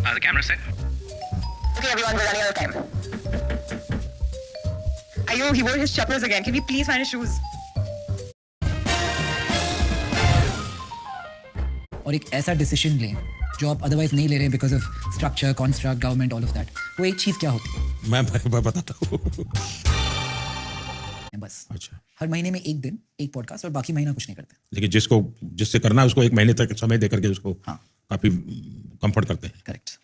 The camera set. Okay, everyone, we're running out of time. Ayo, he wore his chappals again. Can we please find his shoes? और एक ऐसा decision लें जो आप otherwise नहीं ले रहे because of structure, construct, government, all of that, वो एक चीज़ क्या होती है? मैं बताता हूँ। बस अच्छा, हर महीने में एक दिन एक पॉडकास्ट और बाकी महीना कुछ नहीं करते। लेकिन जिससे करना है उसको एक महीने तक समय दे करके उसको हाँ, काफी कंफर्ट करते हैं। करेक्ट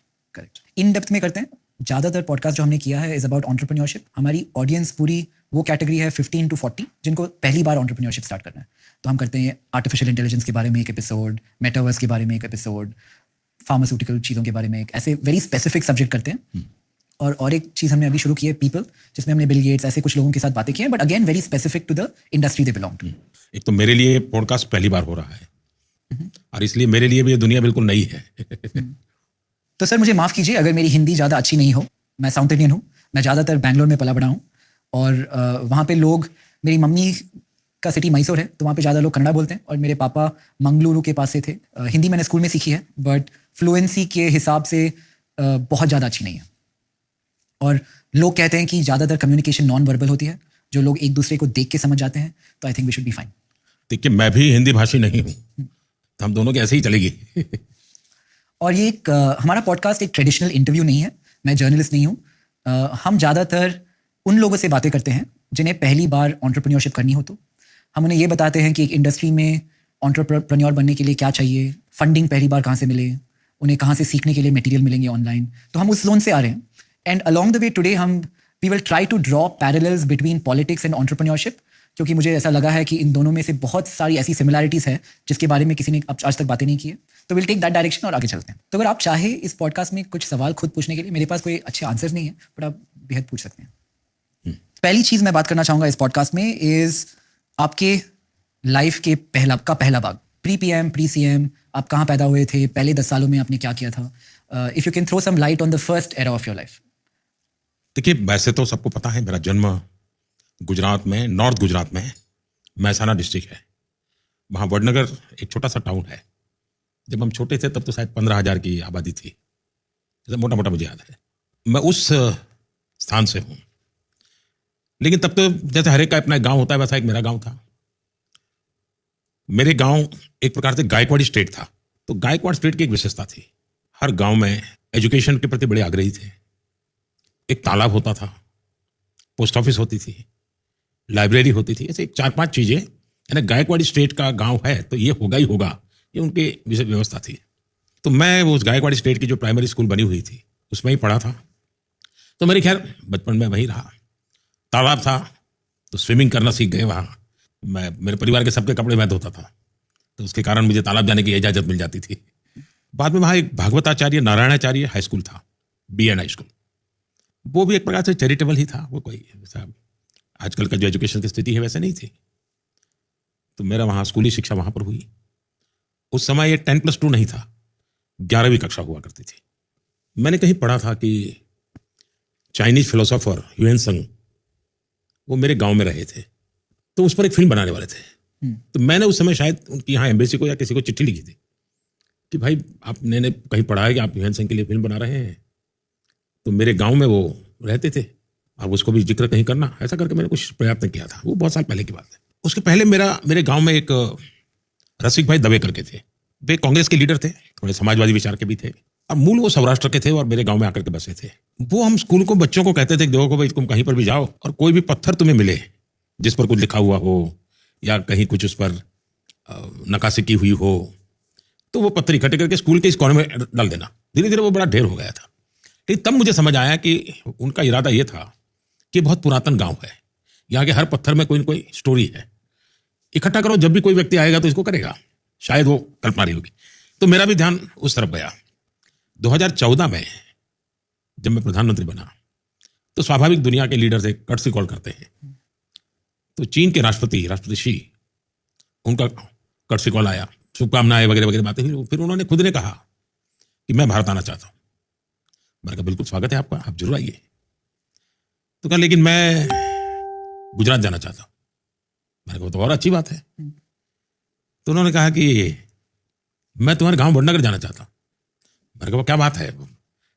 इन डेप्थ में करते हैं। ज़्यादातर पॉडकास्ट जो हमने किया है इज अबाउट एंटरप्रेन्योरशिप। हमारी ऑडियंस पूरी वो कैटेगरी है 15 to 40 जिनको पहली बार एंटरप्रेन्योरशिप स्टार्ट करना है। तो हम करते हैं आर्टिफिशियल इंटेलिजेंस के बारे में एक एपिसोड, मेटावर्स के बारे में एक एपिसोड, फार्मास्यूटिकल चीज़ों के बारे में एक, ऐसे वेरी स्पेसिफिक सब्जेक्ट करते हैं। और एक चीज़ हमने अभी शुरू की है पीपल, जिसमें हमने बिल गेट्स ऐसे कुछ लोगों के साथ बातें की हैं, but again very specific to the industry they belong to. एक तो मेरे लिए पॉडकास्ट पहली बार हो रहा है और इसलिए मेरे लिए भी ये दुनिया बिल्कुल नई है। तो सर मुझे माफ़ कीजिए अगर मेरी हिंदी ज़्यादा अच्छी नहीं हो। मैं साउथ इंडियन हूँ, मैं ज़्यादातर बैंगलोर में पला बड़ा हूँ और वहाँ पे लोग, मेरी मम्मी का सिटी मैसूर है तो वहाँ पे ज़्यादा लोग कन्नड़ा बोलते हैं और मेरे पापा मंगलुरु के पास से थे। हिंदी मैंने स्कूल में सीखी है बट फ्लुएंसी के हिसाब से बहुत ज़्यादा अच्छी नहीं है। और लोग कहते हैं कि ज़्यादातर कम्युनिकेशन नॉन वर्बल होती है, जो लोग एक दूसरे को देख के समझ जाते हैं। तो I think we should be fine. देखिए, मैं भी हिंदी भाषी नहीं हूँ, तो हम दोनों की ऐसे ही चलेगी। और ये एक हमारा पॉडकास्ट एक ट्रेडिशनल इंटरव्यू नहीं है, मैं जर्नलिस्ट नहीं हूँ। हम ज़्यादातर उन लोगों से बातें करते हैं जिन्हें पहली बार एंटरप्रेन्योरशिप करनी हो। तो हम उन्हें ये बताते हैं कि एक इंडस्ट्री में एंटरप्रेन्योर बनने के लिए क्या चाहिए, फंडिंग पहली बार कहाँ से मिले, उन्हें कहाँ से सीखने के लिए मटेरियल मिलेंगे ऑनलाइन। तो हम उस जोन से आ रहे हैं। And along the way today we will try to draw parallels between politics and entrepreneurship, क्योंकि मुझे ऐसा लगा है कि इन दोनों में से बहुत सारी ऐसी सिमिलैरिटीज़ है जिसके बारे में किसी ने आज तक बातें नहीं की है। तो विल टेक दैट डायरेक्शन और आगे चलते हैं। तो अगर आप चाहे इस पॉडकास्ट में कुछ सवाल खुद पूछने के लिए, मेरे पास कोई अच्छे आंसर नहीं है बट आप बेहद पूछ सकते हैं। पहली चीज़ मैं बात करना चाहूँगा इस पॉडकास्ट में इज़ आपके लाइफ के पहला भाग, प्री पीएम, प्री सीएम, आप कहाँ पैदा हुए थे, पहले 10 सालों में आपने क्या किया था। If you can throw some light on the first era of your life. देखिए, वैसे तो सबको पता है मेरा जन्म गुजरात में, नॉर्थ गुजरात में महसाना डिस्ट्रिक्ट है। वहाँ वडनगर एक छोटा सा टाउन है। जब हम छोटे थे तब तो शायद 15,000 की आबादी थी, जैसे मोटा मोटा मुझे याद है। मैं उस स्थान से हूँ। लेकिन तब तो जैसे हर एक का अपना गांव होता है, वैसा एक मेरा गांव था। मेरे गांव एक प्रकार से गायकवाड़ी स्टेट था। तो गायकवाड़ स्टेट की एक विशेषता थी, हर गांव में एजुकेशन के प्रति बड़े आग्रही थे। एक तालाब होता था, पोस्ट ऑफिस होती थी, लाइब्रेरी होती थी, ऐसे 4-5 चीजें। यानी गायकवाड़ी स्टेट का गांव है तो ये होगा ही होगा, ये उनकी व्यवस्था थी। तो मैं उस गायकवाड़ी स्टेट की जो प्राइमरी स्कूल बनी हुई थी उसमें ही पढ़ा था। तो मेरे खैर बचपन में वहीं रहा। तालाब था तो स्विमिंग करना सीख गए वहाँ। मेरे परिवार के सबके कपड़े मैं धोता था, तो उसके कारण मुझे तालाब जाने की इजाज़त मिल जाती थी। बाद में वहाँ एक भागवताचार्य नारायणाचार्य हाई स्कूल था, BN हाई स्कूल। वो भी एक प्रकार से चैरिटेबल ही था, वो कोई ऐसा आजकल का जो एजुकेशन की स्थिति है वैसे नहीं थी। तो मेरा वहाँ स्कूली शिक्षा वहाँ पर हुई। उस समय ये 10+2 नहीं था, 11वीं कक्षा हुआ करती थी। मैंने कहीं पढ़ा था कि चाइनीज फिलोसोफर ह्यूएन त्संग वो मेरे गांव में रहे थे, तो उस पर एक फिल्म बनाने वाले थे। तो मैंने उस समय शायद उनकी यहाँ एम्बेसी को या किसी को चिट्ठी लिखी थी कि भाई आपने कहीं पढ़ा है कि आप ह्यूएन त्संग के लिए फिल्म बना रहे हैं, तो मेरे गांव में वो रहते थे, आप उसको भी जिक्र कहीं करना। ऐसा करके मैंने कुछ प्रयत्न किया था, वो बहुत साल पहले की बात है। उसके पहले मेरे गांव में एक रसिक भाई दवे करके थे। वे कांग्रेस के लीडर थे, थोड़े समाजवादी विचार के भी थे, अब मूल वो सौराष्ट्र के थे और मेरे गांव में आकर के बसे थे। वो हम स्कूल को बच्चों को कहते थे कि देखो भाई तुम कहीं पर भी जाओ और कोई भी पत्थर तुम्हें मिले जिस पर कुछ लिखा हुआ हो या कहीं कुछ उस पर नक्काशी की हुई हो, तो वो पत्थर इकट्ठे करके स्कूल के इस कोने में डाल देना। धीरे धीरे वो बड़ा ढेर हो गया था। लेकिन तब मुझे समझ आया कि उनका इरादा ये था कि बहुत पुरातन गांव है, यहाँ के हर पत्थर में कोई न कोई स्टोरी है, इकट्ठा करो, जब भी कोई व्यक्ति आएगा तो इसको करेगा। शायद वो कल्पना रही होगी। तो मेरा भी ध्यान उस तरफ गया। 2014 में जब मैं प्रधानमंत्री बना तो स्वाभाविक दुनिया के लीडर से कर्टसी कॉल करते हैं। तो चीन के राष्ट्रपति शी, उनका कर्टसी कॉल आया, शुभकामनाएं वगैरह वगैरह बातें हुई। फिर उन्होंने खुद ने कहा कि मैं भारत आना चाहता हूँ। मैंने कहा बिल्कुल स्वागत है आपका, आप जरूर आइए। तो कहा लेकिन मैं गुजरात जाना चाहता हूँ। मैंने कहा तो और अच्छी बात है। तो उन्होंने कहा कि मैं तुम्हारे गांव वडनगर जाना चाहता हूँ। मैंने कहा क्या बात है,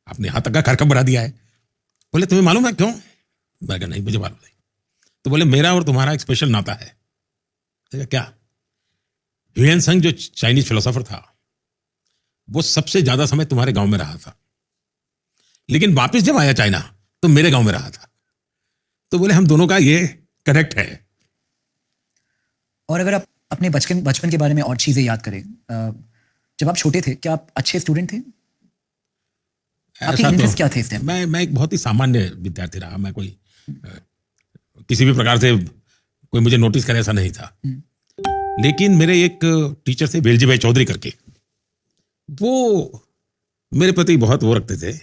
आपने यहाँ तक का कार्यक्रम बना दिया है। बोले तुम्हें मालूम है क्यों? मैं कहा नहीं मुझे मालूम नहीं। तो बोले मेरा और तुम्हारा एक स्पेशल नाता है। मैंने कहा क्या? ह्यूएन संग जो चाइनीज फिलोसोफर था वो सबसे ज्यादा समय तुम्हारे गांव में रहा था, लेकिन वापस जब आया चाइना तो मेरे गांव में रहा था। तो बोले हम दोनों का ये कनेक्ट है। और अगर आप अपने बचपन के बारे में और चीज़ें याद करें, जब आप छोटे थे क्या आप अच्छे स्टूडेंट थे? आपके इंटरेस्ट क्या थे इस टाइम? मैं एक बहुत ही सामान्य विद्यार्थी रहा। मैं कोई किसी भी प्रकार से कोई मुझे नोटिस करे ऐसा नहीं था। लेकिन मेरे एक टीचर थे वेलजी भाई चौधरी करके, वो मेरे प्रति बहुत वो रखते थे।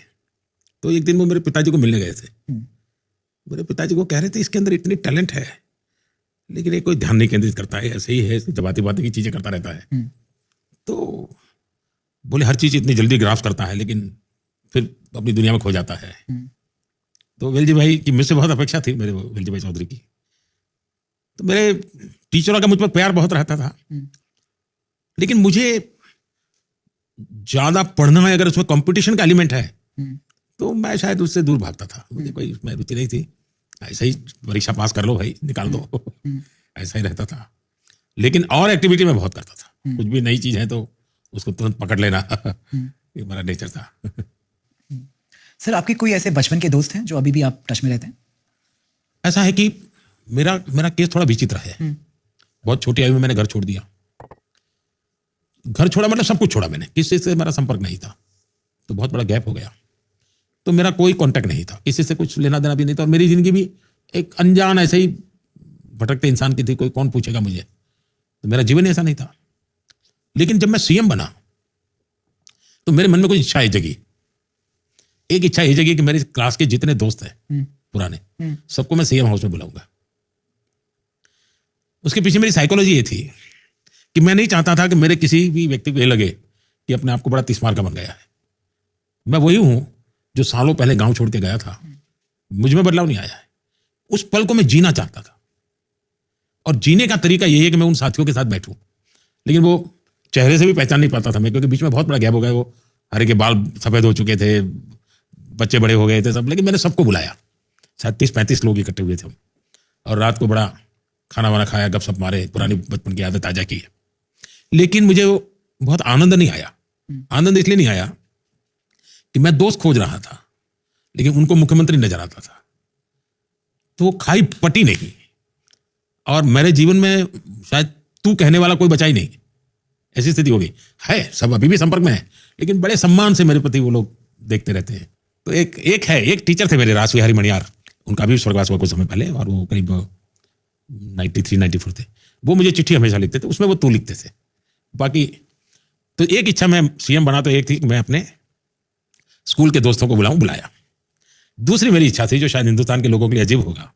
तो एक दिन वो मेरे पिताजी को मिलने गए थे। मेरे पिताजी को कह रहे थे इसके अंदर इतनी टैलेंट है लेकिन ये कोई ध्यान नहीं केंद्रित करता है, ऐसे ही है, जबाती बातें की चीजें करता रहता है। तो बोले हर चीज इतनी जल्दी ग्राफ करता है लेकिन फिर अपनी दुनिया में खो जाता है। तो वेलजी भाई की मुझसे बहुत अपेक्षा थी, मेरे वेलजी भाई चौधरी की। तो मेरे टीचरों का मुझ पर प्यार बहुत रहता था, लेकिन मुझे ज्यादा पढ़ना है, अगर उसमें कंपटीशन का एलिमेंट है तो मैं शायद उससे दूर भागता था। मुझे कोई इसमें रुचि नहीं थी। ऐसा ही परीक्षा पास कर लो भाई, निकाल दो, ऐसा ही रहता था। लेकिन और एक्टिविटी में बहुत करता था। कुछ भी नई चीज है तो उसको तुरंत पकड़ लेना ये हमारा नेचर था। सर आपके कोई ऐसे बचपन के दोस्त हैं जो अभी भी आप टच में रहते हैं? ऐसा है कि मेरा केस थोड़ा विचित्र है। बहुत छोटी आयु में मैंने घर छोड़ दिया। घर छोड़ा मतलब सब कुछ छोड़ा मैंने, किसी से मेरा संपर्क नहीं था। तो बहुत बड़ा गैप हो गया। तो मेरा कोई कांटेक्ट नहीं था, किसी से कुछ लेना देना भी नहीं था। और मेरी जिंदगी भी एक अनजान ऐसे ही भटकते इंसान की थी, कोई कौन पूछेगा मुझे। तो मेरा जीवन ऐसा नहीं था। लेकिन जब मैं सीएम बना तो मेरे मन में कुछ इच्छा जगी। एक इच्छा ये जगी कि मेरे क्लास के जितने दोस्त हैं पुराने, सबको मैं सीएम हाउस में बुलाऊंगा। उसके पीछे मेरी साइकोलॉजी ये थी कि मैं नहीं चाहता था कि मेरे किसी भी व्यक्ति को ये लगे कि अपने आप को बड़ा तिस्मार का बन गया है। मैं वही हूं जो सालों पहले गांव छोड़ के गया था। मुझ में बदलाव नहीं आया है। उस पल को मैं जीना चाहता था, और जीने का तरीका यही है कि मैं उन साथियों के साथ बैठूं। लेकिन वो चेहरे से भी पहचान नहीं पाता था मैं, क्योंकि बीच में बहुत बड़ा गैप हो गया। वो हरे के बाल सफेद हो चुके थे, बच्चे बड़े हो गए थे सब। लेकिन मैंने सबको बुलाया, शायद 30-35 लोग इकट्ठे हुए थे। और रात को बड़ा खाना वाना खाया, गपशप मारे, पुरानी बचपन की आदत ताजा की। लेकिन मुझे वो बहुत आनंद नहीं आया। आनंद इसलिए नहीं आया कि मैं दोस्त खोज रहा था, लेकिन उनको मुख्यमंत्री नजर आता था। तो वो खाई पटी नहीं। और मेरे जीवन में शायद तू कहने वाला कोई बचा ही नहीं, ऐसी स्थिति हो गई है। सब अभी भी संपर्क में है, लेकिन बड़े सम्मान से मेरे प्रति वो लोग देखते रहते हैं। तो एक टीचर थे मेरे, रास विहारी मणियार, उनका भी स्वर्गवास हुआ कुछ समय पहले, और वो करीब 93-94 थे। वो मुझे चिट्ठी हमेशा लिखते थे, उसमें वो तू लिखते थे। बाकी तो एक इच्छा मैं सीएम बना तो एक थी कि मैं अपने स्कूल के दोस्तों को बुलाया। दूसरी मेरी इच्छा थी, जो शायद हिंदुस्तान के लोगों के लिए अजीब होगा,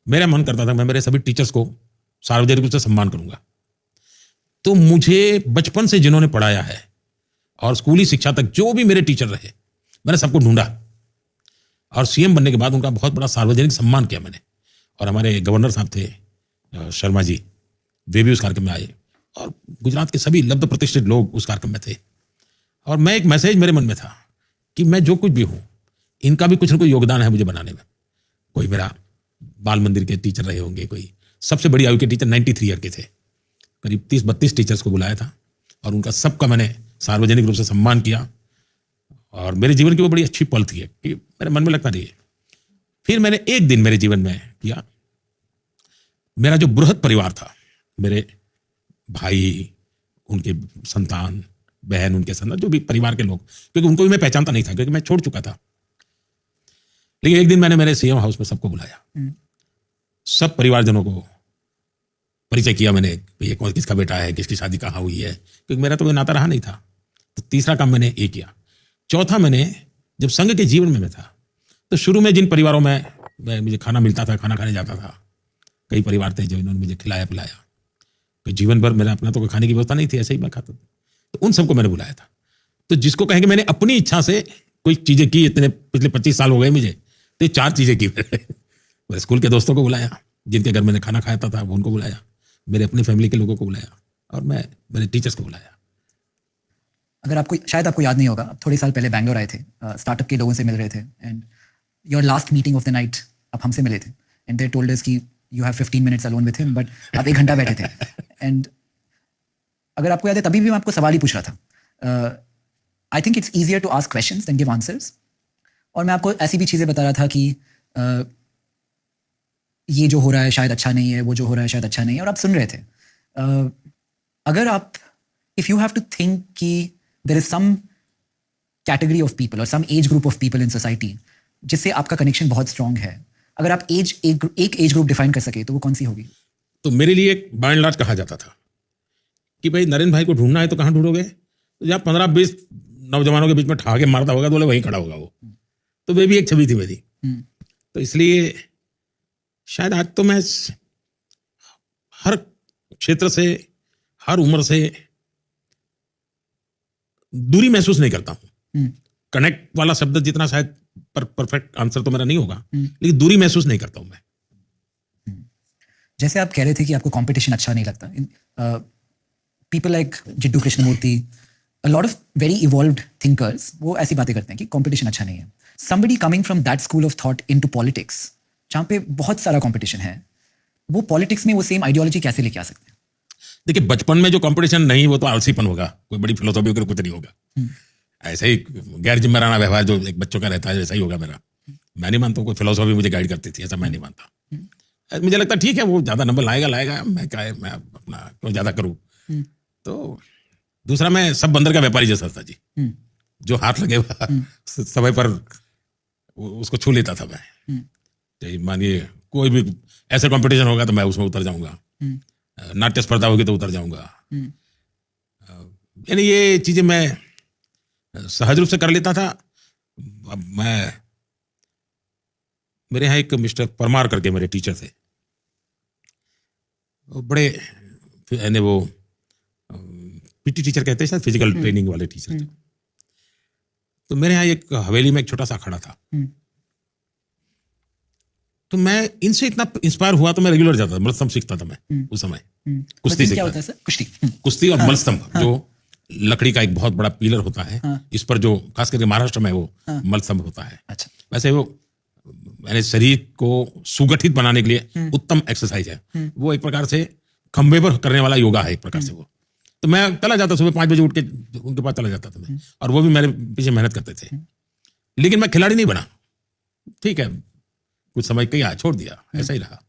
मेरा मन करता था मैं मेरे सभी टीचर्स को सार्वजनिक रूप से सम्मान करूंगा। तो मुझे बचपन से जिन्होंने पढ़ाया है और स्कूली शिक्षा तक जो भी मेरे टीचर रहे, मैंने सबको ढूंढा। और सीएम बनने के बाद उनका बहुत बड़ा सार्वजनिक सम्मान किया मैंने। और हमारे गवर्नर साहब थे शर्मा जी, वे भी उस कार्यक्रम में आए, और गुजरात के सभी लब्ध प्रतिष्ठित लोग उस कार्यक्रम में थे। और मैं एक मैसेज मेरे मन में था कि मैं जो कुछ भी हूं, इनका भी कुछ ना कुछ योगदान है मुझे बनाने में। कोई मेरा बाल मंदिर के टीचर रहे होंगे, कोई सबसे बड़ी आयु के टीचर 93 ईयर के थे। करीब 30-32 टीचर्स को बुलाया था, और उनका सबका मैंने सार्वजनिक रूप से सम्मान किया। और मेरे जीवन की वो बड़ी अच्छी पल थी कि मेरे मन में लगता नहीं। फिर मैंने एक दिन मेरे जीवन में किया, मेरा जो बृहद परिवार था, मेरे भाई, उनके संतान, बहन, उनके संतान, जो भी परिवार के लोग, क्योंकि उनको भी मैं पहचानता नहीं था क्योंकि मैं छोड़ चुका था। लेकिन एक दिन मैंने मेरे सीएम हाउस में सबको बुलाया, सब परिवारजनों को परिचय किया मैंने, ये कौन किसका बेटा है, किसकी शादी कहाँ हुई है, क्योंकि मेरा तो कोई नाता रहा नहीं था। तो तीसरा काम मैंने ये किया। चौथा, मैंने जब संघ के जीवन में मैं था तो शुरू में जिन परिवारों में मुझे खाना मिलता था, खाना खाने जाता था, कई परिवार थे जो इन्होंने मुझे खिलाया पिलाया। तो जीवन भर मेरा अपना तो कोई खाने की व्यवस्था नहीं थी, ऐसे ही मैं खाता था। तो उन सबको मैंने बुलाया था। तो जिसको कहेंगे मैंने अपनी इच्छा से कोई चीजें की, इतने पिछले 25 साल हो गए मुझे, तो 4 चीजें की मेरे स्कूल के दोस्तों को बुलाया, जिनके घर मैंने खाना खाया था उनको बुलाया, मेरे अपनी फैमिली के लोगों को बुलाया, और मैं मेरे टीचर्स को बुलाया। अगर आपको शायद आपको याद नहीं होगा, आप थोड़े साल पहले बैंगलोर आए थे, स्टार्टअप के लोगों से मिल रहे थे, and your last meeting of the night आप हमसे मिले थे, एंड दे टोल्ड अस कि you have 15 minutes alone with him, but आप 1 घंटा बैठे थे. एंड अगर आपको याद है तभी भी मैं आपको सवाल ही पूछ रहा था. I think it's easier to ask questions than give answers. और मैं आपको ऐसी भी चीज़ें बता रहा था कि ये जो हो रहा है शायद अच्छा नहीं है, वो जो हो रहा है शायद अच्छा नहीं है, और आप सुन रहे थे. अगर आप if you have to think कि there is some category of people और some age group of people in society जिससे आपका कनेक्शन बहुत स्ट्रांग है, अगर आप एक एज ग्रुप डिफाइन कर सके तो वो कौन सी होगी? तो मेरे लिए एक बाय एंड लार्ज कहा जाता था कि भाई नरेंद्र भाई को ढूंढना है तो कहाँ ढूंढोगे? तो जहाँ 15-20 नौजवानों के बीच में ठा के मारता होगा तो बोले वहीं खड़ा होगा वो. तो वे भी एक छवि थी मेरी. तो इसलिए शायद आज तो मैं हर क्षेत्र से, हर उम्र से दूरी महसूस नहीं करता हूं. कनेक्ट वाला शब्द जितना शायद परफेक्ट आंसर तो मेरा नहीं होगा, लेकिन दूरी महसूस नहीं करता हूं मैं. जैसे आप कह रहे थे कि आपको कंपटीशन अच्छा नहीं लगता, people like Jiddu Krishnamurti, a lot of very evolved thinkers, वो ऐसी बातें करते हैं कि कंपटीशन अच्छा नहीं है. Somebody coming from that school of thought into politics, जहाँ पे बहुत सारा कंपटीशन है, वो पॉलिटिक्स में वो सेम आइडियोलॉजी कैसे लेके आ सकते हैं? देखिए, बचपन में जो कंपटीशन नहीं, वो तो आलसीपन होगा, कोई बड़ी फिलोसॉफी वगैरह कुछ नहीं होगा. ऐसे ही गैर जिम्मेदाराना व्यवहार जो एक बच्चों का रहता है वैसा ही होगा मेरा. मैं नहीं मानता कोई फिलोसॉफी मुझे गाइड करती थी, ऐसा मैं नहीं मानता. मुझे लगता ठीक है, वो ज्यादा नंबर लाएगा, मैं अपना क्यों ज्यादा करूँ. तो दूसरा, मैं सब बंदर का व्यापारी जैसा था जी. जो हाथ लगे समय पर उसको छू लेता था मैं. मानिए कोई भी ऐसा कंपटीशन होगा तो मैं उसमें उतर जाऊंगा, नाट्य स्पर्धा होगी तो उतर जाऊंगा. यानी ये चीजें मैं सहज रूप से कर लेता था. अब मेरे यहाँ एक मिस्टर परमार करके मेरे टीचर थे, बड़े यानी वो पीटी टीचर कहते हैं शायद, फिजिकल ट्रेनिंग वाले टीचर थे. तो मेरे यहाँ एक हवेली में एक छोटा सा अखाड़ा था. तो मैं इनसे इतना इंस्पायर हुआ तो मैं रेगुलर जाता था, मल्लस्तंभ सीखता था मैं उस समय. कुश्ती सीखता था. कुश्ती और मल्लस्तंभ, जो लकड़ी का एक बहुत बड़ा पिलर होता है, इस पर जो खास करके महाराष्ट्र में वो मल्लस्तंभ होता है. अच्छा. वैसे वो मैंने शरीर को सुगठित बनाने के लिए उत्तम एक्सरसाइज है. वो एक प्रकार से खंबे पर करने वाला योगा है एक प्रकार से वो. तो मैं चला जाता, सुबह 5 बजे उठ के उनके पास चला जाता था मैं, और वो भी मेरे पीछे मेहनत करते थे. लेकिन मैं खिलाड़ी नहीं बना. ठीक है, कुछ समय किया, छोड़ दिया, ऐसा ही रहा.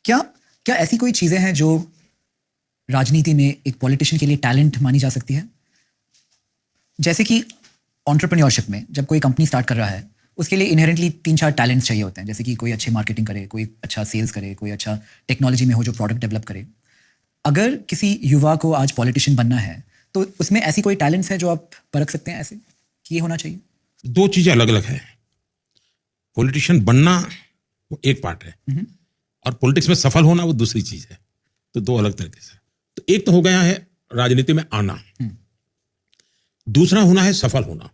क्या ऐसी कोई चीजें हैं जो राजनीति में एक पॉलिटिशियन के लिए टैलेंट मानी जा सकती है? जैसे कि एंटरप्रेन्योरशिप में जब कोई कंपनी स्टार्ट कर रहा है, उसके लिए इनहेरेंटली 3-4 टैलेंट्स चाहिए होते हैं. जैसे कि कोई अच्छी मार्केटिंग करे, कोई अच्छा सेल्स करे, कोई अच्छा टेक्नोलॉजी में हो जो प्रोडक्ट डेवलप करे. अगर किसी युवा को आज पॉलिटिशियन बनना है तो उसमें ऐसी कोई टैलेंट्स है जो आप परख सकते हैं ऐसे कि ये होना चाहिए? 2 चीजें अलग अलग है. पॉलिटिशियन बनना वो एक पार्ट है, और पॉलिटिक्स में सफल होना वो दूसरी चीज है. तो 2 अलग तरीके से. तो एक तो हो गया है राजनीति में आना, दूसरा होना है सफल होना.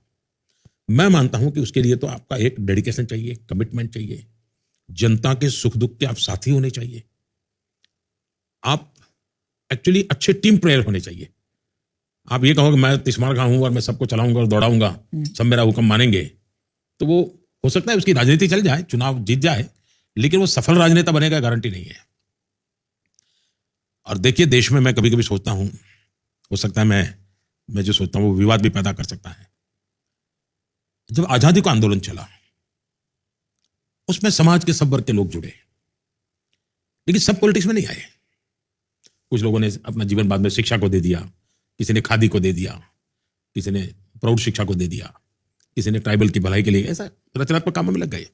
मैं मानता हूं कि उसके लिए तो आपका एक डेडिकेशन चाहिए, कमिटमेंट चाहिए, जनता के सुख दुख के आप साथी होने चाहिए, आप एक्चुअली अच्छे टीम प्लेयर होने चाहिए. आप ये कहो कि मैं तिस्मार खां हूं और मैं सबको चलाऊंगा और दौड़ाऊंगा, सब मेरा हुक्म मानेंगे, तो वो हो सकता है उसकी राजनीति चल जाए, चुनाव जीत जाए, लेकिन वो सफल राजनेता बनेगा गारंटी नहीं है. और देखिए, देश में मैं कभी कभी सोचता हूं, हो सकता है मैं जो सोचता हूं वो विवाद भी पैदा कर सकता है. जब आजादी का आंदोलन चला, उसमें समाज के सब वर्ग के लोग जुड़े, लेकिन सब पॉलिटिक्स में नहीं आए. कुछ लोगों ने अपना जीवन बाद में शिक्षा को दे दिया, किसी ने खादी को दे दिया, किसी ने प्रौढ़ शिक्षा को दे दिया, किसी ने ट्राइबल की भलाई के लिए, ऐसा रचनात्मक कामों में लग गए.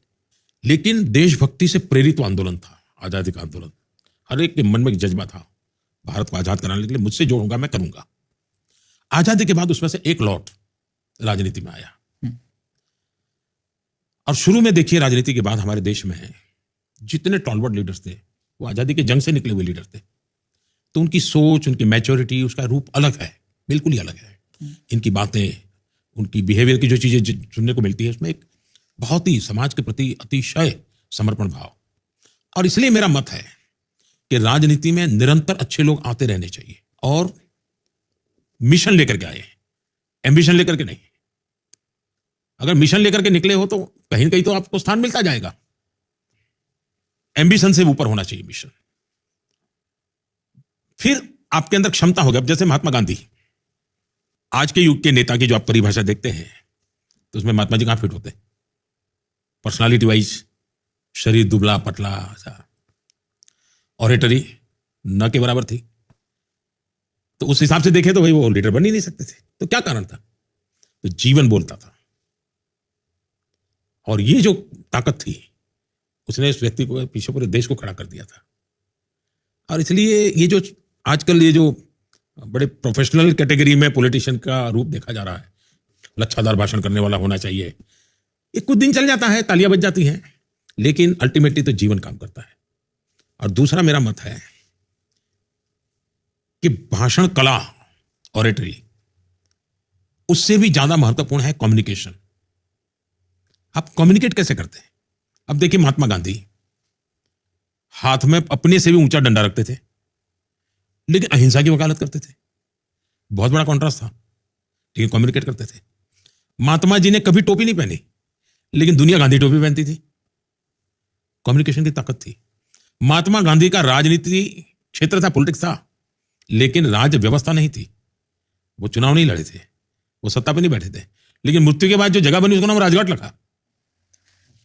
लेकिन देशभक्ति से प्रेरित आंदोलन था आजादी का आंदोलन. हर एक के मन में एक जज्बा था, भारत को आजाद कराने के लिए मुझसे जो होगा मैं करूंगा. आजादी के बाद उसमें से एक लॉट राजनीति में आया. और शुरू में देखिए, राजनीति के बाद हमारे देश में जितने टॉलवर्ड लीडर्स थे वो आजादी के जंग से निकले हुए लीडर थे. तो उनकी सोच, उनकी मैच्योरिटी, उसका रूप अलग है, बिल्कुल ही अलग है. इनकी बातें, उनकी बिहेवियर की जो चीजें सुनने को मिलती है, उसमें एक बहुत ही समाज के प्रति अतिशय समर्पण भाव. और इसलिए मेरा मत है कि राजनीति में निरंतर अच्छे लोग आते रहने चाहिए और मिशन लेकर के आए एम्बिशन लेकर के नहीं। अगर मिशन लेकर के निकले हो तो कहीं न कहीं तो आपको स्थान मिलता जाएगा। एम्बिशन से ऊपर होना चाहिए मिशन। फिर आपके अंदर क्षमता होगी। अब जैसे महात्मा गांधी, आज के युग के नेता की जो आप परिभाषा देखते हैं तो उसमें महात्मा जी कहां फिट होते हैं? पर्सनालिटी वाइज शरीर दुबला पतला, ऑरेटरी न के बराबर थी। तो उस हिसाब से देखें तो भाई वो लीडर बन ही नहीं सकते थे। तो क्या कारण था? तो जीवन बोलता था। और ये जो ताकत थी उसने इस व्यक्ति को पीछे पूरे देश को खड़ा कर दिया था। और इसलिए ये जो आजकल ये जो बड़े प्रोफेशनल कैटेगरी में पॉलिटिशियन का रूप देखा जा रहा है, लच्छादार भाषण करने वाला होना चाहिए, ये कुछ दिन चल जाता है, तालियां बज जाती हैं, लेकिन अल्टीमेटली तो जीवन काम करता है। और दूसरा मेरा मत है कि भाषण कला, ऑरेटरी, उससे भी ज्यादा महत्वपूर्ण है कम्युनिकेशन। आप कम्युनिकेट कैसे करते हैं? अब देखिए महात्मा गांधी हाथ में अपने से भी ऊंचा डंडा रखते थे, लेकिन अहिंसा की वकालत करते थे। बहुत बड़ा कॉन्ट्रास्ट था, लेकिन कम्युनिकेट करते थे। महात्मा जी ने कभी टोपी नहीं पहनी, लेकिन दुनिया गांधी टोपी पहनती थी। कम्युनिकेशन की ताकत थी। महात्मा गांधी का राजनीति क्षेत्र था, पॉलिटिक्स था, लेकिन राज व्यवस्था नहीं थी। वो चुनाव नहीं लड़े थे, वो सत्ता पे नहीं बैठे थे, लेकिन मृत्यु के बाद जो जगह बनी उसका नाम राजघाट रखा।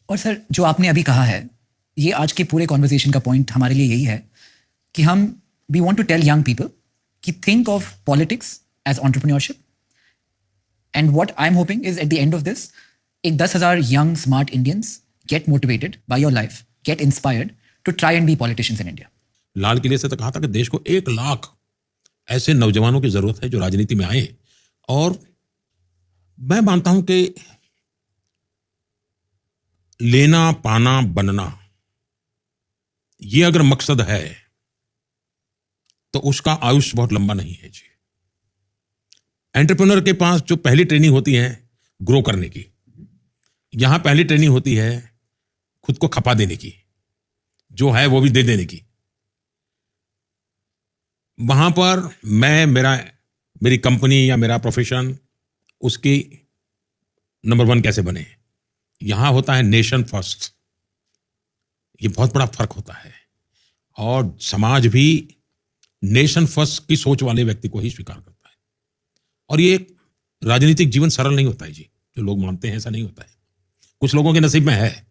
और सर, जो आपने अभी कहा है, ये आज के पूरे कॉन्वर्सेशन का पॉइंट हमारे लिए यही है कि हम we want to tell young people कि think of politics as entrepreneurship. And what I am hoping is at the end of this, एक 10,000 young smart Indians get motivated by your life, get inspired to try and be politicians in India. लाल किले से तो कहा था कि देश को 1 लाख ऐसे नौजवानों की जरूरत है जो राजनीति में आए। और मैं मानता हूं कि लेना, पाना, बनना, ये अगर मकसद है तो उसका आयुष्य बहुत लंबा नहीं है जी। एंटरप्रेन्योर के पास जो पहली ट्रेनिंग होती है ग्रो करने की, यहां पहली ट्रेनिंग होती है खुद को खपा देने की, जो है वो भी दे देने की। वहां पर मेरी कंपनी या मेरा प्रोफेशन उसकी नंबर 1 कैसे बने। यहां होता है नेशन फर्स्ट। ये बहुत बड़ा फर्क होता है। और समाज भी नेशन फर्स्ट की सोच वाले व्यक्ति को ही स्वीकार करता है। और ये राजनीतिक जीवन सरल नहीं होता है जी, जो लोग मानते हैं ऐसा नहीं होता है। कुछ लोगों के नसीब में है,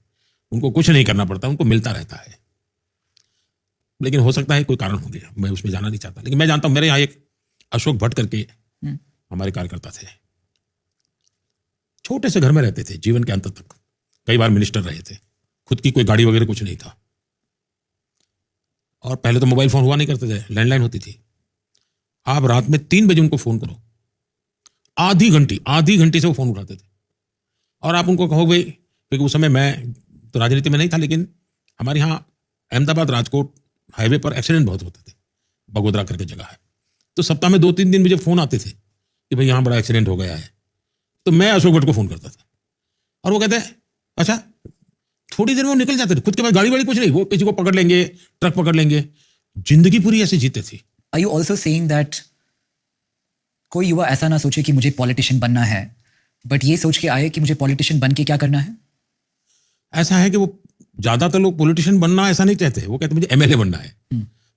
उनको कुछ नहीं करना पड़ता, उनको मिलता रहता है। लेकिन हो सकता है कोई कारण हो गया, मैं उसमें जाना नहीं चाहता। लेकिन मैं जानता हूं, मेरे यहाँ एक अशोक भट्ट करके हमारे कार्यकर्ता थे, छोटे से घर में रहते थे जीवन के अंत तक, कई बार मिनिस्टर रहे थे, खुद की कोई गाड़ी वगैरह कुछ नहीं था। और पहले तो मोबाइल फोन हुआ नहीं करते थे, लैंडलाइन होती थी। आप रात में 3 बजे उनको फोन करो, आधी घंटी से वो फोन उठाते थे। और आप उनको कहो भाई, क्योंकि उस समय मैं तो राजनीति में नहीं था, लेकिन हमारे यहाँ अहमदाबाद राजकोट हाईवे पर एक्सीडेंट बहुत होते थे, बगोदरा करके जगह है। तो सप्ताह में 2-3 दिन मुझे फोन आते थे कि भाई यहाँ बड़ा एक्सीडेंट हो गया है। तो मैं अशोक भट्ट को फोन करता था और वो कहते हैं अच्छा, थोड़ी देर में वो निकल जाते थे। खुद के पास गाड़ी वाड़ी कुछ नहीं, वो किसी को पकड़ लेंगे, ट्रक पकड़ लेंगे। जिंदगी पूरी ऐसे जीते थी। Are you also saying that कोई युवा ऐसा ना सोचे कि मुझे पॉलिटिशियन बनना है, बट ये सोच के आए कि मुझे पॉलिटिशियन बन के क्या करना है? ऐसा है कि वो ज्यादातर लोग पॉलिटिशियन बनना ऐसा नहीं चाहते। वो कहते मुझे एमएलए बनना है,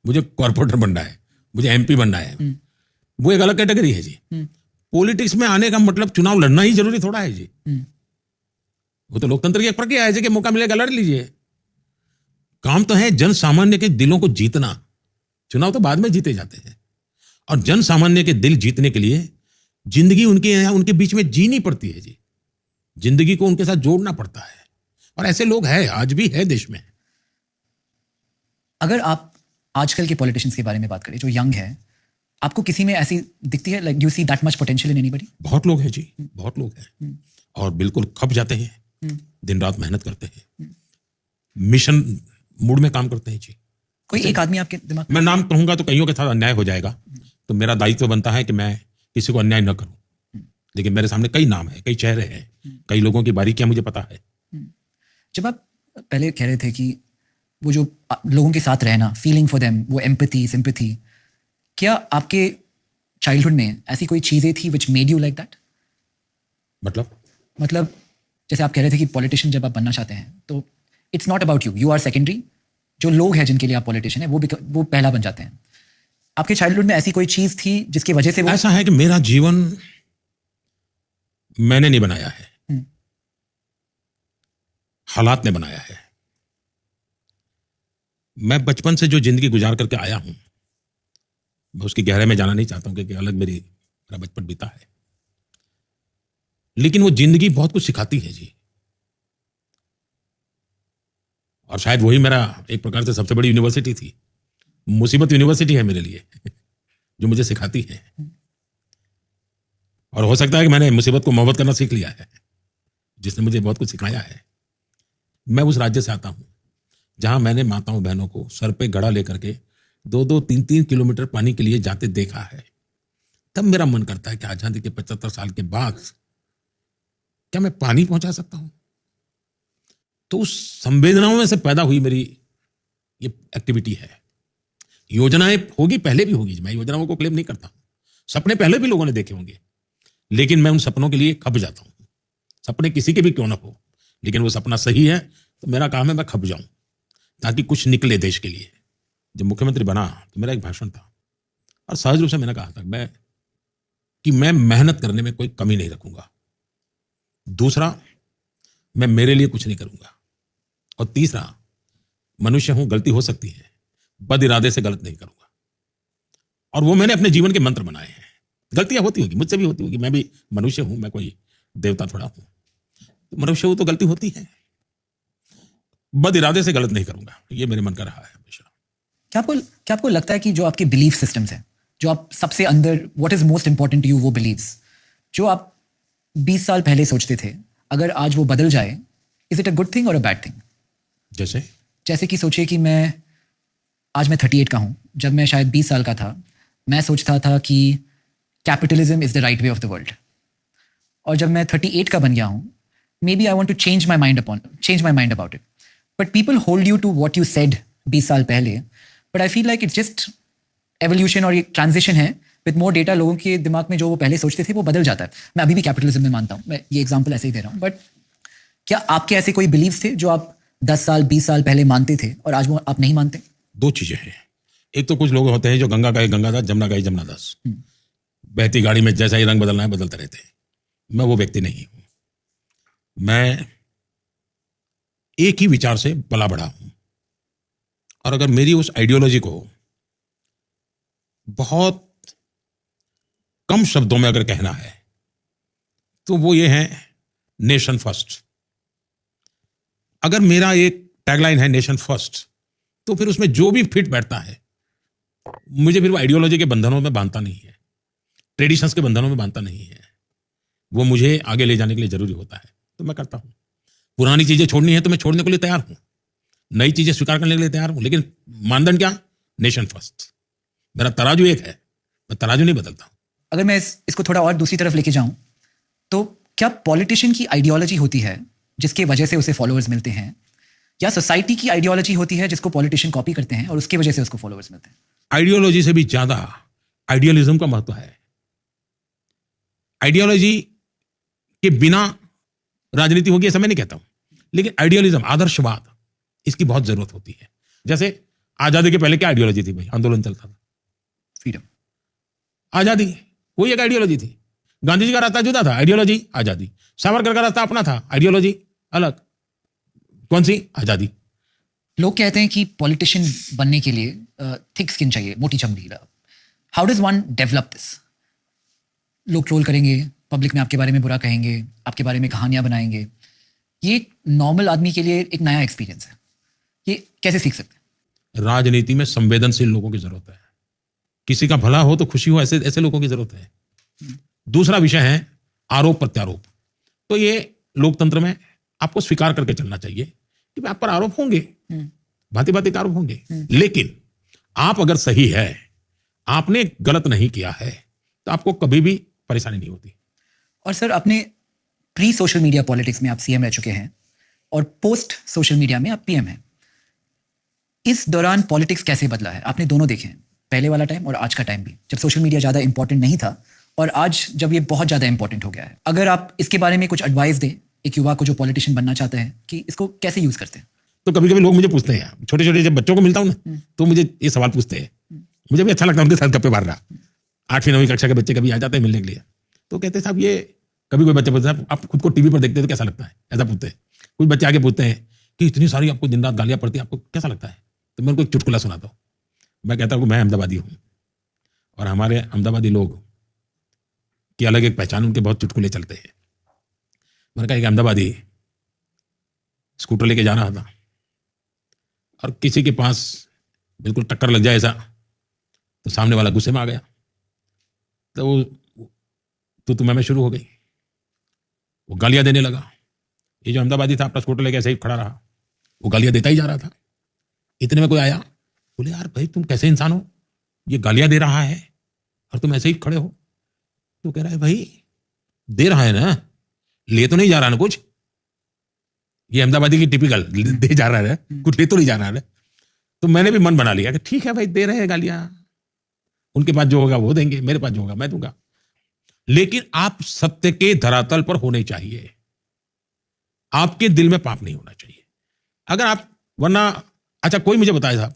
मुझे कॉर्पोरेटर बनना है, मुझे एमपी बनना है। वो एक अलग कैटेगरी है जी। पॉलिटिक्स में आने का मतलब चुनाव लड़ना ही जरूरी थोड़ा है जी। वो तो लोकतंत्र की एक प्रक्रिया है जी कि मौका मिलेगा लड़ लीजिए। काम तो है जन सामान्य के दिलों को जीतना। चुनाव तो बाद में जीते जाते हैं। और जन सामान्य के दिल जीतने के लिए जिंदगी उनके बीच में जीनी पड़ती है जी। जिंदगी को उनके साथ जोड़ना पड़ता है। और ऐसे लोग हैं, आज भी है देश में। अगर आप आजकल के पॉलिटिशियंस के बारे में बात करें जो यंग है, आपको किसी में ऐसी दिखती है, like do you see that much potential in anybody? बहुत लोग हैं जी, बहुत लोग हैं। और बिल्कुल खप जाते हैं, दिन रात मेहनत करते हैं, मिशन मूड में काम करते हैं जी। कोई एक आदमी आपके दिमाग में? मैं नाम कहूंगा तो कईयों के साथ अन्याय हो जाएगा, तो मेरा दायित्व बनता है कि मैं किसी को अन्याय न करूं। लेकिन मेरे सामने कई नाम है, कई चेहरे हैं, कई लोगों की बारीकियां मुझे पता है। जब आप पहले कह रहे थे कि वो जो लोगों के साथ रहना, फीलिंग फॉर देम, वो एम्पैथी, सिंपैथी, क्या आपके चाइल्डहुड में ऐसी कोई चीजें थी which made you like that? मतलब जैसे आप कह रहे थे कि पॉलिटिशियन जब आप बनना चाहते हैं तो it's not about you are secondary. जो लोग हैं जिनके लिए आप पॉलिटिशियन है वो पहला बन जाते हैं. आपके चाइल्डहुड में ऐसी कोई चीज थी जिसकी वजह से वो ऐसा है कि मेरा जीवन मैंने नहीं बनाया है, हालात ने बनाया है. मैं बचपन से जो जिंदगी गुजार करके आया हूं, मैं उसकी गहराई में जाना नहीं चाहता हूं कि अलग मेरा बचपन बीता है, लेकिन वो जिंदगी बहुत कुछ सिखाती है जी. और शायद वही मेरा एक प्रकार से सबसे बड़ी यूनिवर्सिटी थी. मुसीबत यूनिवर्सिटी है मेरे लिए, जो मुझे सिखाती है. और हो सकता है कि मैंने मुसीबत को मोहब्बत करना सीख लिया है, जिसने मुझे बहुत कुछ सिखाया है. मैं उस राज्य से आता हूं जहां मैंने माताओं बहनों को सर पे घड़ा लेकर के 2-2, 3-3 किलोमीटर पानी के लिए जाते देखा है. तब मेरा मन करता है कि आजादी के 75 साल के बाद क्या मैं पानी पहुंचा सकता हूं? तो उस संवेदनाओं में से पैदा हुई मेरी ये एक्टिविटी है. योजनाएं होगी, पहले भी होगी, मैं योजनाओं को क्लेम नहीं करता हूं. सपने पहले भी लोगों ने देखे होंगे, लेकिन मैं उन सपनों के लिए खप जाता हूं. सपने किसी के भी क्यों ना हो, लेकिन वो सपना सही है तो मेरा काम है मैं खप जाऊं, ताकि कुछ निकले देश के लिए. जब मुख्यमंत्री बना तो मेरा एक भाषण था, और सहज रूप से मैंने कहा था कि मैं मेहनत करने में कोई कमी नहीं रखूंगा. दूसरा, मैं मेरे लिए कुछ नहीं करूंगा. और तीसरा, मनुष्य हूं, गलती हो सकती है, बद इरादे से गलत नहीं करूंगा. और वो मैंने अपने जीवन के मंत्र बनाए हैं. गलतियां होती होगी, मुझसे भी होती होगी, मैं भी मनुष्य हूं, मैं कोई देवता थोड़ा हूं. तो मनुष्य हूं तो गलती होती है, बद इरादे से गलत नहीं करूंगा. ये मेरे मन का रहा है हमेशा. क्या आपको लगता है कि जो आपके बिलीफ सिस्टम्स हैं, जो आप सबसे अंदर, what is most important to you, वो बिलीव्स जो आप 20 साल पहले सोचते थे, अगर आज वो बदल जाए, is it a good thing और अ बैड थिंग? जैसे कि सोचिए कि आज मैं 38 का हूं. जब मैं शायद 20 साल का था, मैं सोचता था कि capitalism is the right way of the world. और जब मैं 38 का बन गया हूं, may be I want to change my mind about it. But people hold you to what you said 20 साल पहले. But I feel like it's just evolution, और ये ट्रांजिशन है. विद मोर डेटा, लोगों के दिमाग में जो वो पहले सोचते थे वो बदल जाता है. मैं अभी भी कैपिटलिज्म में मानता हूँ, मैं ये एग्जाम्पल ऐसे ही दे रहा हूँ. बट क्या आपके ऐसे कोई बिलीव्स थे जो आप 10 साल 20 साल पहले मानते थे और आज वो आप नहीं मानते? दो चीजें हैं. एक तो कुछ लोग होते हैं जो गंगा गए गंगादास, जमुना गई जमुनादास, बहती गाड़ी में जैसा ही रंग बदलना है बदलते रहते हैं. मैं वो व्यक्ति नहीं हूं. मैं एक ही विचार से पला बढ़ा हूं. और अगर मेरी उस आइडियोलॉजी को बहुत कम शब्दों में अगर कहना है तो वो ये है, नेशन फर्स्ट. अगर मेरा एक टैगलाइन है नेशन फर्स्ट, तो फिर उसमें जो भी फिट बैठता है, मुझे फिर वो आइडियोलॉजी के बंधनों में बांधता नहीं है, ट्रेडिशंस के बंधनों में बांधता नहीं है. वो मुझे आगे ले जाने के लिए जरूरी होता है तो मैं करता हूं. पुरानी चीजें छोड़नी है तो मैं छोड़ने के लिए तैयार हूं, नई चीजें स्वीकार करने के लिए तैयार हूं, लेकिन मानदंड क्या? Nation first. मेरा तराजू एक है, मैं तराजू नहीं बदलता. अगर मैं इसको थोड़ा और दूसरी तरफ लेके जाऊं, तो क्या पॉलिटिशियन की आइडियोलॉजी होती है जिसके वजह से उसे फॉलोअर्स मिलते हैं, या सोसाइटी की आइडियोलॉजी होती है जिसको पॉलिटिशियन कॉपी करते हैं और उसकी वजह से उसको फॉलोअर्स मिलते हैं? आइडियोलॉजी से भी ज्यादा आइडियलिज्म का महत्व है. आइडियोलॉजी के बिना राजनीति होगी ऐसा मैं नहीं कहता हूं, लेकिन आइडियलिज्म, आदर्शवाद, इसकी बहुत जरूरत होती है. जैसे आजादी के पहले क्या आइडियोलॉजी थी भाई? आंदोलन चलता था, फ्रीडम, आजादी, वही एक आइडियोलॉजी थी. गांधी जी का रास्ता जुदा था, आइडियोलॉजी आजादी. सावरकर का रास्ता अपना था, आइडियोलॉजी अलग. कौन सी? आजादी. लोग कहते हैं कि पॉलिटिशियन बनने के लिए थिक स्किन चाहिए, मोटी चमड़ी. How does one develop this? लोग ट्रोल करेंगे, पब्लिक में आपके बारे में बुरा कहेंगे, आपके बारे में कहानियां बनाएंगे. ये नॉर्मल आदमी के लिए एक नया एक्सपीरियंस है. ये कैसे सीख सकते हैं? राजनीति में संवेदनशील लोगों की जरूरत है. किसी का भला हो तो खुशी हो, ऐसे ऐसे लोगों की जरूरत है. दूसरा विषय है आरोप प्रत्यारोप. तो ये लोकतंत्र में आपको स्वीकार करके चलना चाहिए कि आप पर आरोप होंगे, भांति भांति के आरोप होंगे, लेकिन आप अगर सही है, आपने गलत नहीं किया है, तो आपको कभी भी परेशानी नहीं होती. और सर, अपने प्री सोशल मीडिया पॉलिटिक्स में आप सीएम रह चुके हैं और पोस्ट सोशल मीडिया में आप पीएम हैं. इस दौरान पॉलिटिक्स कैसे बदला है? आपने दोनों देखे हैं, पहले वाला टाइम और आज का टाइम भी. जब सोशल मीडिया ज़्यादा इंपॉर्टेंट नहीं था और आज जब ये बहुत ज़्यादा इंपॉर्टेंट हो गया है, अगर आप इसके बारे में कुछ एडवाइस दें एक युवा को जो पॉलिटिशियन बनना चाहता है कि इसको कैसे यूज़ करते हैं? तो कभी कभी लोग मुझे पूछते हैं, छोटे छोटे जब बच्चों को मिलता हूँ ना, तो मुझे ये सवाल पूछते हैं। मुझे भी अच्छा लगता है उनके साथ गप्पे मार रहा। 8वीं 9वीं कक्षा के बच्चे कभी आ जाते हैं मिलने के लिए, तो कहते हैं साहब ये, कभी कोई बच्चे पूछते हैं आप खुद को टीवी पर देखते हैं तो कैसा लगता है, ऐसा पूछते हैं। कुछ बच्चे आगे पूछते हैं कि इतनी सारी आपको दिन रात गालियां पड़ती है, आपको कैसा लगता है? तो मैं उनको एक चुटकुला सुनाता हूँ। मैं कहता हूँ कि मैं अहमदाबादी हूँ और हमारे अहमदाबादी लोग की अलग एक पहचान, उनके बहुत चुटकुले चलते हैं। मैंने कहा एक अहमदाबादी स्कूटर लेके जा रहा था और किसी के पास बिल्कुल टक्कर लग जाए ऐसा, तो सामने वाला गुस्से में आ गया, तो मैं शुरू हो गई, वो गालियां देने लगा। ये जो अहमदाबादी था अपना स्कूटर लेके ऐसे ही खड़ा रहा, वो गालियां देता ही जा रहा था। इतने में कोई आया, बोले यार भाई तुम कैसे इंसान हो, ये गालियां दे रहा है और तुम ऐसे ही खड़े हो। तो कह रहा है भाई दे रहा है ना, ले तो नहीं जा रहा ना कुछ, ये अहमदाबादी की टिपिकल दे जा रहा है, कुछ ले तो नहीं जा रहा है। तो मैंने भी मन बना लिया कि ठीक है भाई दे रहे हैं गालियां, उनके पास जो होगा वो देंगे, मेरे पास जो होगा मैं दूंगा। लेकिन आप सत्य के धरातल पर होने चाहिए, आपके दिल में पाप नहीं होना चाहिए। अगर आप, वरना, अच्छा कोई मुझे बताए साहब,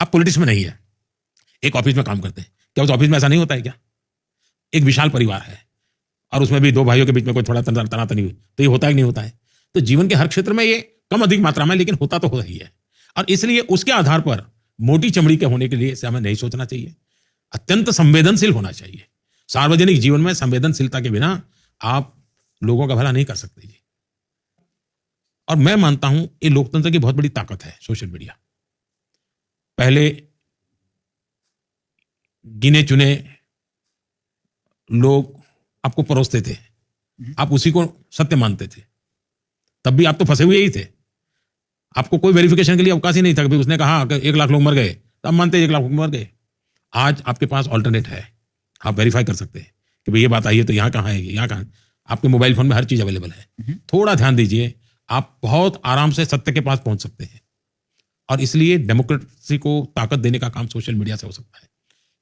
आप पॉलिटिक्स में नहीं है, एक ऑफिस में काम करते हैं, क्या उस ऑफिस में ऐसा नहीं होता है क्या? एक विशाल परिवार है और उसमें भी 2 भाइयों के बीच में कोई थोड़ा तनातनी हुई, तो ये होता है कि नहीं होता है? तो जीवन के हर क्षेत्र में ये कम अधिक मात्रा में, लेकिन होता तो हो रही है। और इसलिए उसके आधार पर मोटी चमड़ी के होने के लिए इसे हमें नहीं सोचना चाहिए, अत्यंत संवेदनशील होना चाहिए। सार्वजनिक जीवन में संवेदनशीलता के बिना आप लोगों का भला नहीं कर सकते जी। और मैं मानता हूं ये लोकतंत्र की बहुत बड़ी ताकत है सोशल मीडिया। पहले गिने चुने लोग आपको परोसते थे, आप उसी को सत्य मानते थे, तब भी आप तो फंसे हुए ही थे। आपको कोई वेरिफिकेशन के लिए अवकाश ही नहीं था कि उसने कहा कि 1 लाख लोग मर गए तो आप मानते 1 लाख लोग मर गए। आज आपके पास ऑल्टरनेट है, आप वेरीफाई कर सकते हैं कि भाई ये बात आई है तो यहाँ कहाँ है, यहाँ कहाँ। आपके मोबाइल फोन में हर चीज अवेलेबल है। थोड़ा ध्यान दीजिए, आप बहुत आराम से सत्य के पास पहुंच सकते हैं। और इसलिए डेमोक्रेसी को ताकत देने का काम सोशल मीडिया से हो सकता है।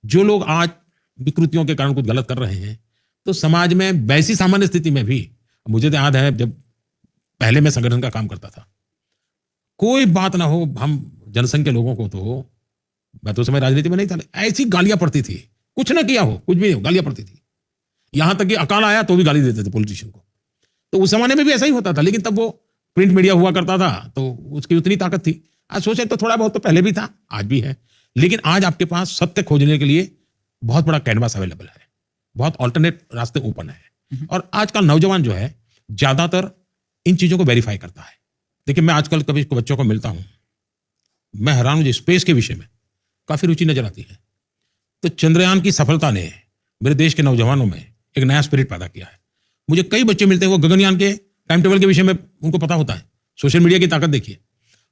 जो लोग आज विकृतियों के कारण कुछ गलत कर रहे हैं, तो समाज में वैसी सामान्य स्थिति में भी, मुझे तो याद है जब पहले मैं संगठन का काम करता था, कोई बात ना हो, हम जनसंघ के लोगों को, तो मैं तो उस समय राजनीति में नहीं था, ऐसी गालियां पड़ती थी, कुछ ना किया हो, कुछ भी नहीं हो, गालियां पड़ती थी। यहां तक कि अकाल आया तो भी गाली देते थे पॉलिटिशियन को। तो उस जमाने में भी ऐसा ही होता था, लेकिन तब वो प्रिंट मीडिया हुआ करता था तो उसकी उतनी ताकत थी। आज सोचे तो थोड़ा बहुत तो पहले भी था, आज भी है, लेकिन आज आपके पास सत्य खोजने के लिए बहुत बड़ा कैनवास अवेलेबल है, बहुत ऑल्टरनेट रास्ते ओपन है। और आज का नौजवान जो है ज्यादातर इन चीजों को वेरीफाई करता है। देखिए मैं आजकल कभी बच्चों को मिलता हूं, मैं हैरान हूं, स्पेस के विषय में काफी रुचि नजर आती है। तो चंद्रयान की सफलता ने मेरे देश के नौजवानों में एक नया स्पिरिट पैदा किया है। मुझे कई बच्चे मिलते हैं, वो गगनयान के टाइम टेबल के विषय में उनको पता होता है। सोशल मीडिया की ताकत देखिए,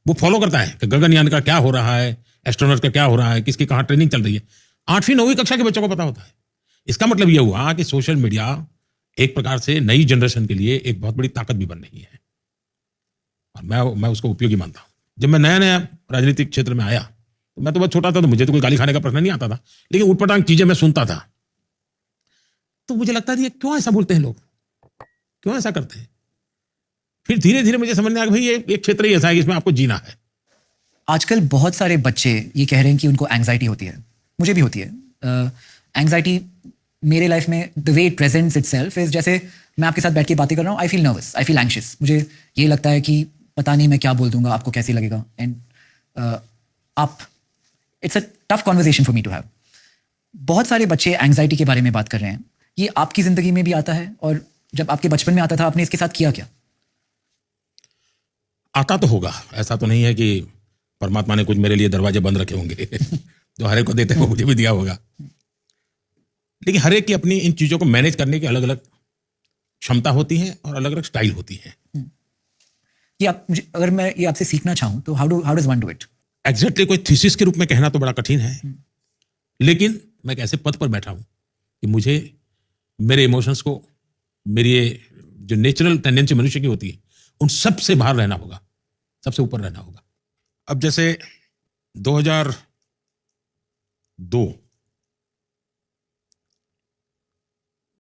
वो फॉलो करता है कि गगनयान का क्या हो रहा है, एस्ट्रोनॉट का क्या हो रहा है, किसकी कहां ट्रेनिंग चल रही है। 8वीं 9वीं कक्षा के बच्चों को पता होता है। इसका मतलब यह हुआ कि सोशल मीडिया एक प्रकार से नई जनरेशन के लिए एक बहुत बड़ी ताकत भी बन रही है, और मैं उसको उपयोगी मानता हूं। जब मैं नया नया राजनीतिक क्षेत्र में आया, तो मैं तो बहुत छोटा था, तो मुझे तो कोई गाली खाने का प्रश्न नहीं आता था, लेकिन उटपटांग चीजें मैं सुनता था, तो मुझे लगता था ये क्यों ऐसा बोलते हैं लोग, क्यों ऐसा करते हैं। फिर धीरे धीरे मुझे समझ में आया कि भाई ये एक क्षेत्र ही ऐसा है कि इसमें आपको जीना है। आजकल बहुत सारे बच्चे ये कह रहे हैं कि उनको एंग्जाइटी होती है, मुझे भी होती है। एंग्जाइटी मेरे लाइफ में the way it presents itself is, जैसे मैं आपके साथ बैठ के बातें कर रहा हूँ, I feel nervous, I feel anxious. मुझे ये लगता है कि पता नहीं मैं क्या बोल दूंगा, आपको कैसे लगेगा, and it's a tough conversation for me to have. बहुत सारे बच्चे एंग्जाइटी के बारे में बात कर रहे हैं, ये आपकी जिंदगी में भी आता है, और जब आपके बचपन में आता था आपने इसके साथ किया क्या? आता तो होगा, ऐसा तो नहीं है कि परमात्मा ने कुछ मेरे लिए दरवाजे बंद रखे होंगे जो हर एक को देते हैं वो मुझे भी दिया होगा। लेकिन हर एक की अपनी इन चीजों को मैनेज करने की अलग अलग क्षमता होती है और अलग अलग स्टाइल होती है। ये अगर मैं ये आपसे सीखना चाहूं तो how does one do it? Exactly कोई थीसिस के रूप में कहना तो बड़ा कठिन है, लेकिन मैं एक ऐसे पद पर बैठा हूं कि मुझे मेरे इमोशंस को, मेरी जो नेचुरल टेंडेंसी मनुष्य की होती है, उन सब से बाहर रहना होगा, सबसे ऊपर रहना होगा। अब जैसे 2002